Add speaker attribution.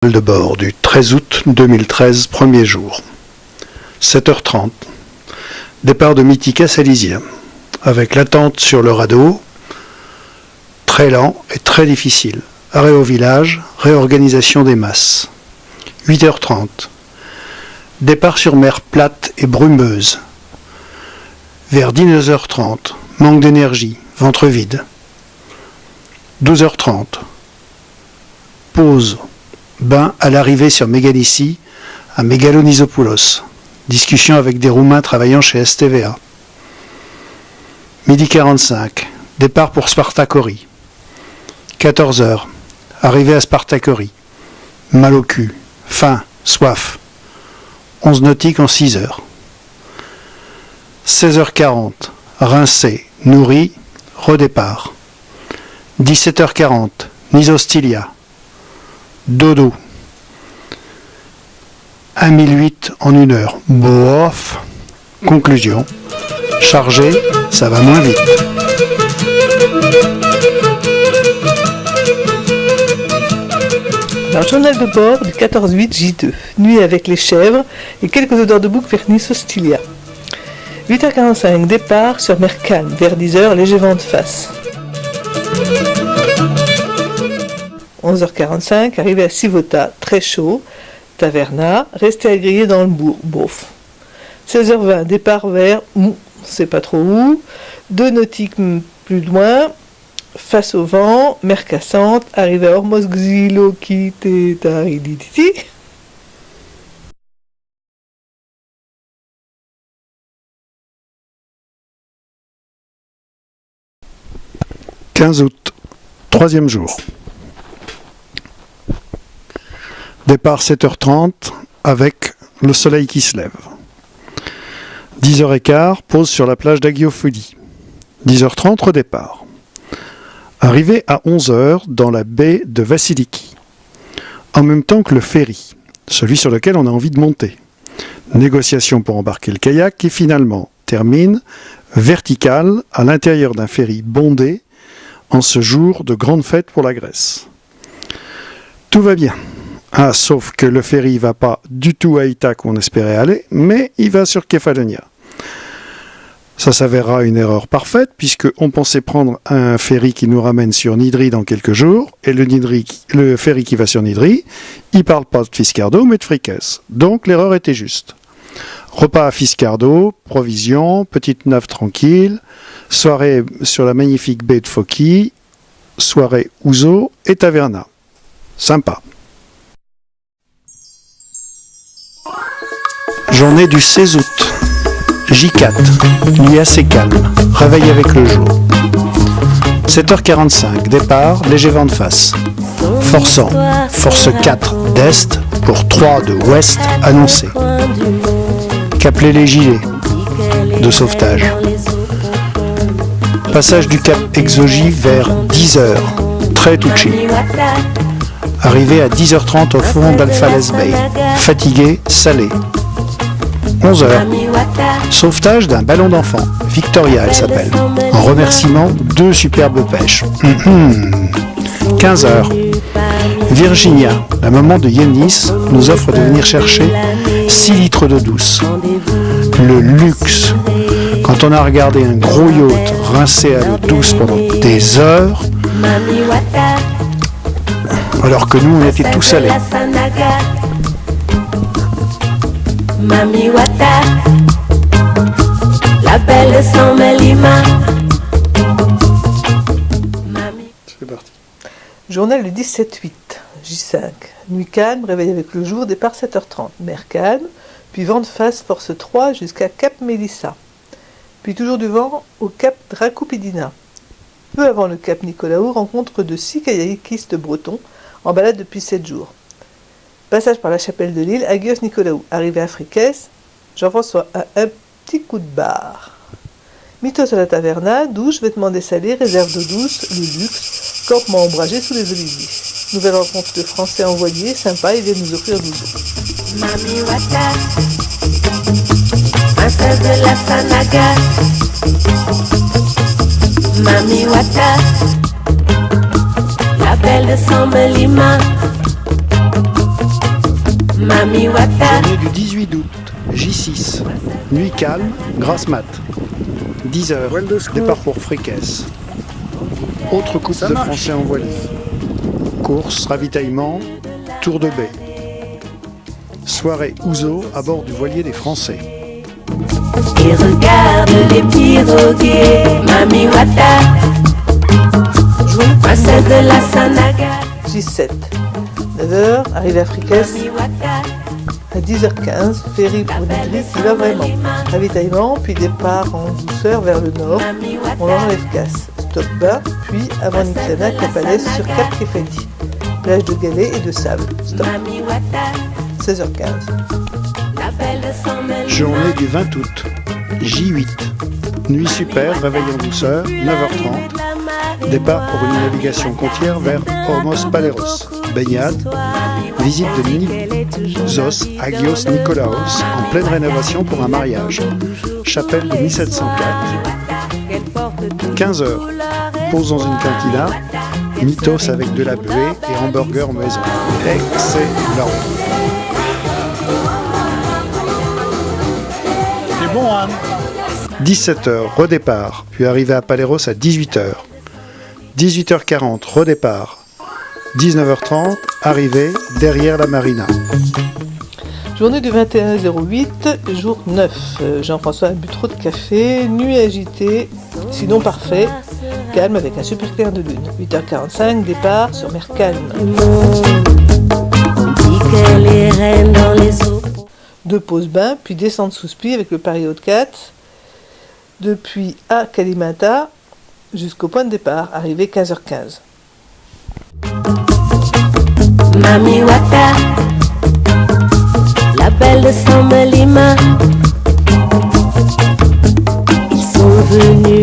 Speaker 1: De bord du 13 août 2013, premier jour. 7h30. Départ de Mythica Salisia, avec l'attente sur le radeau, très lent et très difficile. Arrêt au village, réorganisation des masses. 8h30. Départ sur mer plate et brumeuse. Vers 19h30, manque d'énergie, ventre vide. 12h30. Pause. Bain à l'arrivée sur Mégalissi, à Mégalonisopulos. Discussion avec des Roumains travaillant chez STVA. Midi 45. Départ pour Spartakori. 14h. Arrivée à Spartakori. Mal au cul. Faim. Soif. 11 nautiques en 6 heures. 16h40. Rincé. Nourri. Redépart. 17h40. Nisostilia. Dodo. 1008 en 1 heure. Bof. Conclusion. Chargé, ça va moins vite.
Speaker 2: Alors, journal de bord du 14-8 J2. Nuit avec les chèvres et quelques odeurs de bouc vers Nisostilia. 8h45, départ sur mer calme. Vers 10h, léger vent de face. 11h45, arrivé à Sivota, très chaud. Taverna, rester à griller dans le bourg, bof. 16h20, départ vers, c'est pas trop où, 2 nautiques plus loin, face au vent, mer cassante, arrivé à Hormozxilokitetariditi.
Speaker 1: 15 août, 3e jour. Départ 7h30 avec le soleil qui se lève. 10h15, pause sur la plage d'Agiofoli. 10h30, redépart. Arrivé à 11h dans la baie de Vassiliki. En même temps que le ferry, celui sur lequel on a envie de monter. Négociation pour embarquer le kayak qui finalement termine verticale à l'intérieur d'un ferry bondé en ce jour de grande fête pour la Grèce. Tout va bien. Ah, sauf que le ferry ne va pas du tout à Ithaque où on espérait aller, mais il va sur Kefalonia. Ça s'avérera une erreur parfaite, puisqu'on pensait prendre un ferry qui nous ramène sur Nidri dans quelques jours, et le ferry qui va sur Nidri, il ne parle pas de Fiscardo, mais de Fricès. Donc l'erreur était juste. Repas à Fiscardo, provisions, petite nave tranquille, soirée sur la magnifique baie de Foki, soirée Ouzo et Taverna. Sympa. Journée du 16 août. J4. Nuit assez calme. Réveil avec le jour. 7h45. Départ. Léger vent de face. Forçant. Force 4 d'Est pour 3 de Ouest annoncé. Capeler les gilets de sauvetage. Passage du cap Exogie vers 10h. Très touchy. Arrivé à 10h30 au fond d'Alfales Bay. Fatigué, salé. 11h. Sauvetage d'un ballon d'enfant. Victoria, elle s'appelle. En remerciement, 2 superbes pêches. 15h. Virginia, la maman de Yanis, nous offre de venir chercher 6 litres d'eau douce. Le luxe. Quand on a regardé un gros yacht rincé à l'eau douce pendant des heures, alors que nous, on était tout salés.
Speaker 3: Mami Wata, la belle sans Melima.
Speaker 1: C'est parti.
Speaker 2: Journal du 17-8, J5. Nuit calme, réveil avec le jour, départ 7h30. Mer calme, puis vent de face, force 3 jusqu'à Cap Mélissa. Puis toujours du vent au Cap Dracopidina. Peu avant le Cap Nicolaou, rencontre de 6 kayakistes bretons en balade depuis 7 jours. Passage par la chapelle de l'île, Agios Nicolaou. Arrivé à Fricès, Jean-François a un petit coup de barre. Mythos à la taverna, douche, vêtements dessalés, réserve d'eau douce, le luxe, campement ombragé sous les oliviers. Nouvelle rencontre de Français envoyés, sympa, ils viennent nous offrir du dos.
Speaker 3: Mami Wata, princesse de la Sanaga. Mami Wata, la belle de Sambalima. Mami Wata,
Speaker 1: Journée du 18 août, J6. Nuit calme, grasse mat. 10 heures, départ pour Fricasse. Autre coupe de Français en voilier. Course, ravitaillement, tour de baie. Soirée ouzo à bord du voilier des Français.
Speaker 3: et regarde les pirogues. Mami Wata, princesse de la Sanaga.
Speaker 2: J7. 9h, arrivée à Fricasse.
Speaker 3: Mami Wata,
Speaker 2: À 10h15, ferry pour Nidri qui va vraiment. Ravitaillement, puis départ en douceur vers le nord.
Speaker 3: Mami
Speaker 2: On
Speaker 3: Wata,
Speaker 2: enlève casse. Stop bain, puis avant Nixana, Cap à l'Est sur Cap Kefali. Plage de galets et de sable. Stop.
Speaker 3: Mami Wata,
Speaker 2: 16h15.
Speaker 3: la belle de Sambalima.
Speaker 1: Journée du 20 août, J8. Nuit super, réveil en douceur, 9h30. Départ pour une navigation côtière vers Hormos Paleros. Baignade, visite de Nizos Agios Nikolaos en pleine rénovation pour un mariage. Chapelle de 1704. 15h, pause dans une cantina. Mythos avec de la buée et hamburger maison. Excellent.
Speaker 4: C'est bon, hein?
Speaker 1: 17h, redépart, puis arrivée à Paleros à 18h. 18h40, redépart. 19h30, arrivée derrière la marina.
Speaker 2: Journée du 21-08, jour 9. Jean-François a bu trop de café, nuit agitée, sinon parfait, calme avec un super clair de lune. 8h45, départ sur mer calme.
Speaker 3: On dit qu'elle est reine dans les eaux.
Speaker 2: 2 pauses bain, puis descente sous spi avec le Paris Haute 4. Depuis à Kalimata jusqu'au point de départ, arrivée 15h15.
Speaker 3: Mami Wata, la belle de Sambalima. Ils sont venus